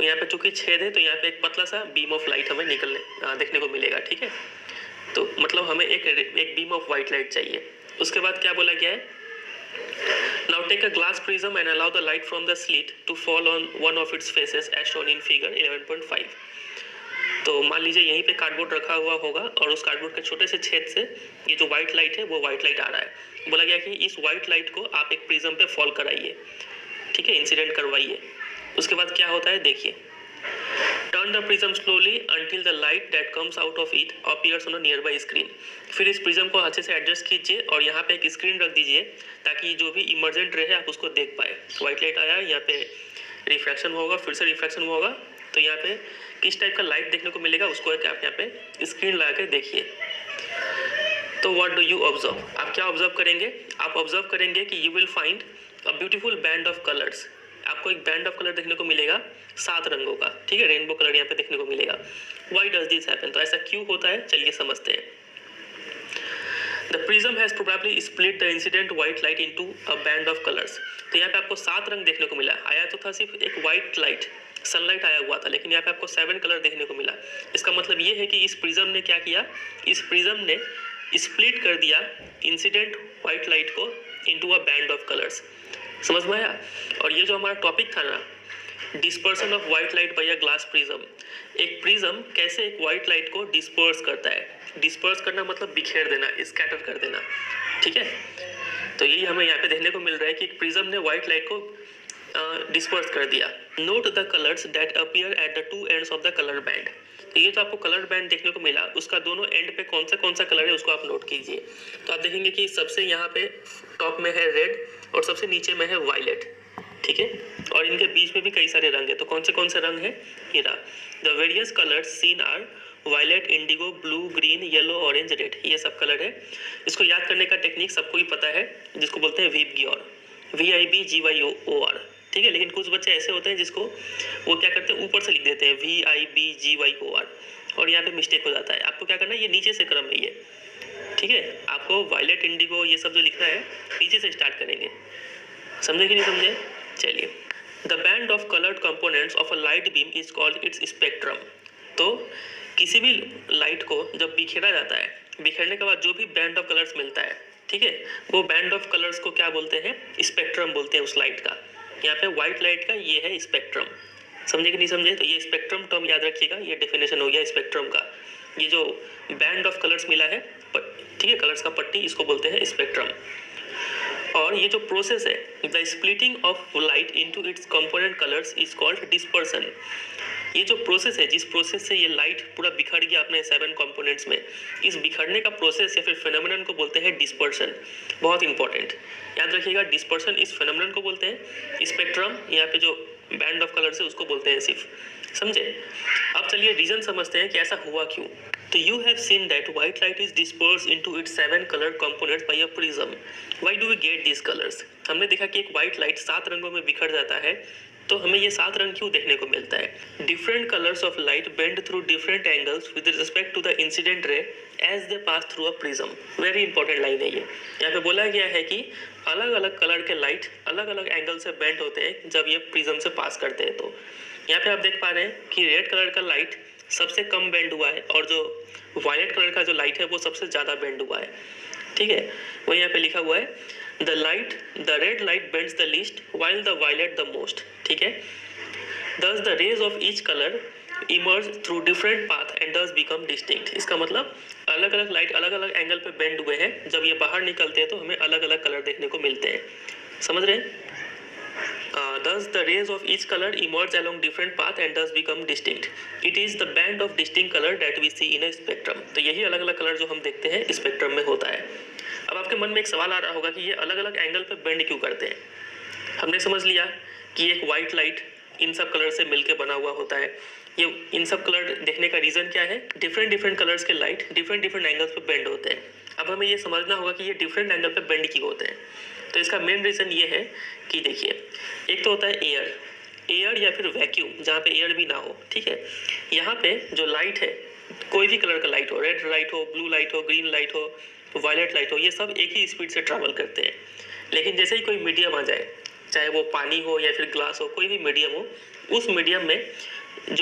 यहाँ पे चूंकि छेद है तो यहाँ पे एक पतला सा बीम ऑफ लाइट हमें देखने को मिलेगा, ठीक है। तो मतलब हमें एक बीम ऑफ व्हाइट लाइट चाहिए। उसके बाद क्या बोला गया है, Now take a glass prism and allow the light from the slit to fall on one of its faces as shown in figure 11.5। तो मान लीजिए यहीं पे कार्डबोर्ड रखा हुआ होगा और उस कार्डबोर्ड के छोटे से छेद से ये जो व्हाइट लाइट है वो व्हाइट लाइट आ रहा है। बोला गया कि इस व्हाइट लाइट को आप एक प्रिज्म पे फॉल कराइए, ठीक है, इंसिडेंट करवाइए। उसके बाद क्या होता है देखिए, turn the prism slowly until the light that comes out of it appears on a near by screen. फिर इस प्रिज्म को अच्छे से एडजस्ट कीजिए और यहाँ पे एक स्क्रीन रख दीजिए ताकि जो भी इमर्जेंट रे है आप उसको देख पाए। व्हाइट लाइट आया, यहाँ पे रिफ्लेक्शन होगा, फिर से रिफ्लेक्शन होगा, तो यहाँ पे किस टाइप का लाइट देखने को मिलेगा उसको आप यहाँ पे स्क्रीन लगा के देखिए। तो व्हाट डू यू ऑब्जर्व, आप क्या ऑब्जर्व करेंगे, आप ऑब्जर्व करेंगे कि you will find a beautiful band of colours. आपको एक बैंड ऑफ कलर देखने को मिलेगा 7 रंगों का, ठीक है, रेनबो कलर यहाँ पे देखने को मिलेगा। व्हाई डज दिस हैपन, तो ऐसा क्यों होता है, चलिए समझते हैं। The prism has probably split the incident white light into a band of colors। तो यहाँ पे आपको 7 रंग देखने को मिला। आया तो था सिर्फ एक व्हाइट लाइट, सनलाइट आया हुआ था, लेकिन यहाँ पे आपको 7 कलर देखने को मिला। इसका मतलब ये है कि इस प्रिज्म ने क्या किया, इस प्रिज्म ने स्प्लिट कर दिया इंसिडेंट व्हाइट लाइट को into a band of colours. समझ में आया। और ये जो हमारा टॉपिक था ना, dispersion of white light by a glass prism, एक प्रिज्म कैसे एक व्हाइट लाइट को डिस्पर्स करता है। डिस्पर्स करना मतलब बिखेर देना, स्कैटर कर देना, ठीक है। तो यही हमें यहाँ पे देखने को मिल रहा है कि एक प्रिज्म ने व्हाइट लाइट को डिस्पर्स कर दिया। Note the colours that appear at the 2 ends of the colour band. तो ये जो आपको कलर बैंड देखने को मिला उसका दोनों एंड पे कौन सा कलर है उसको आप नोट कीजिए। तो आप देखेंगे कि सबसे यहाँ पे टॉप में है रेड और सबसे नीचे में है वायलेट, ठीक है, और इनके बीच में भी कई सारे रंग है। तो कौन से रंग है, ये रहा। The various colours seen are violet, indigo, blue, green, yellow, orange, red, ये सब कलर है। इसको याद करने का टेक्निक सबको ही पता है, जिसको बोलते हैं वीबग्योर, VIBGYOR, ठीक है। लेकिन कुछ बच्चे ऐसे होते हैं जिसको वो क्या करते हैं, ऊपर से लिख देते हैं VIBGYOR और यहाँ पे मिस्टेक हो जाता है। आपको क्या करना है, ये नीचे से क्रम है ये, ठीक है। आपको वायलेट, इंडिगो ये सब जो लिखना है नीचे से स्टार्ट करेंगे। समझे कि नहीं समझे, चलिए। The band of coloured components of a light beam is called its spectrum. तो किसी भी लाइट को जब बिखेरा जाता है, बिखेरने के बाद जो भी बैंड ऑफ कलर्स मिलता है, ठीक है, वो बैंड ऑफ कलर्स को क्या बोलते हैं, स्पेक्ट्रम बोलते हैं उस लाइट का। यहाँ पे व्हाइट लाइट का ये है स्पेक्ट्रम। समझे कि नहीं समझे, तो ये स्पेक्ट्रम टर्म याद रखिएगा, ये डेफिनेशन हो गया स्पेक्ट्रम का। ये जो बैंड ऑफ कलर्स मिला है, ठीक है, कलर्स का पट्टी, इसको बोलते हैं स्पेक्ट्रम। और ये जो प्रोसेस है, the splitting of light into its component colours is called dispersion. ये जो प्रोसेस है, जिस प्रोसेस से ये लाइट पूरा बिखर गया अपने 7 कंपोनेंट्स में, इस बिखरने का प्रोसेस या फिर फेनोमेनन को बोलते हैं डिस्पर्सन। बहुत इंपॉर्टेंट, याद रखिएगा, डिस्पर्सन इस फेनोमेनन को बोलते हैं। स्पेक्ट्रम यहाँ पे जो बैंड ऑफ कलर्स है उसको बोलते हैं सिर्फ, समझे। अब चलिए रीजन समझते हैं कि ऐसा हुआ क्यों। तो you have seen that white light is dispersed into its 7 colored components by a prism. Why do we get these colors? हमने देखा कि एक white light 7 रंगों में बिखर जाता है, तो हमें ये 7 रंग क्यों देखने को मिलता है। Different colors of light bend through different angles with respect to the incident ray as they pass through a prism. Very important line है ये। यहाँ पे बोला गया है कि अलग अलग कलर के लाइट अलग अलग एंगल से बेंड होते हैं जब ये प्रिज्म से पास करते हैं। तो यहाँ पे आप देख पा रहे हैं कि रेड कलर का लाइट सबसे कम बेंड हुआ है और जो वायलेट कलर का जो लाइट है वो सबसे ज़्यादा बेंड हुआ है, ठीक है। वही यहाँ पे लिखा हुआ है the red light bends the least while the violet the most, ठीक है। Thus the rays of each colour emerge through different path and thus become distinct. इसका मतलब अलग अलग लाइट अलग अलग एंगल पे बेंड हुए हैं, जब ये बाहर निकलते हैं तो हमें अलग अलग कलर देखने को मिलते हैं। समझ रहे हैं। Thus the rays of each color emerge along different path and thus become distinct. It is the band of distinct color that we see in a spectrum. तो यही अलग अलग कलर जो हम देखते हैं स्पेक्ट्रम में होता है। अब आपके मन में एक सवाल आ रहा होगा कि ये अलग अलग एंगल पे बेंड क्यों करते हैं। हमने समझ लिया कि एक वाइट लाइट इन सब कलर से मिलके बना हुआ होता है। ये इन सब कलर देखने का रीज़न क्या है, डिफरेंट कलर्स के लाइट डिफरेंट एंगल्स पे बेंड होते हैं। अब हमें ये समझना होगा कि ये डिफरेंट एंगल पे बेंड क्यों होते हैं। तो इसका मेन रीज़न ये है कि देखिए, एक तो होता है एयर या फिर वैक्यूम, जहाँ पे एयर भी ना हो, ठीक है। यहाँ पे जो लाइट है, कोई भी कलर का लाइट हो, रेड लाइट हो, ब्लू लाइट हो, ग्रीन लाइट हो, वायलेट लाइट हो, ये सब एक ही स्पीड से ट्रैवल करते हैं। लेकिन जैसे ही कोई मीडियम आ जाए, चाहे वो पानी हो या फिर ग्लास हो, कोई भी मीडियम हो, उस मीडियम में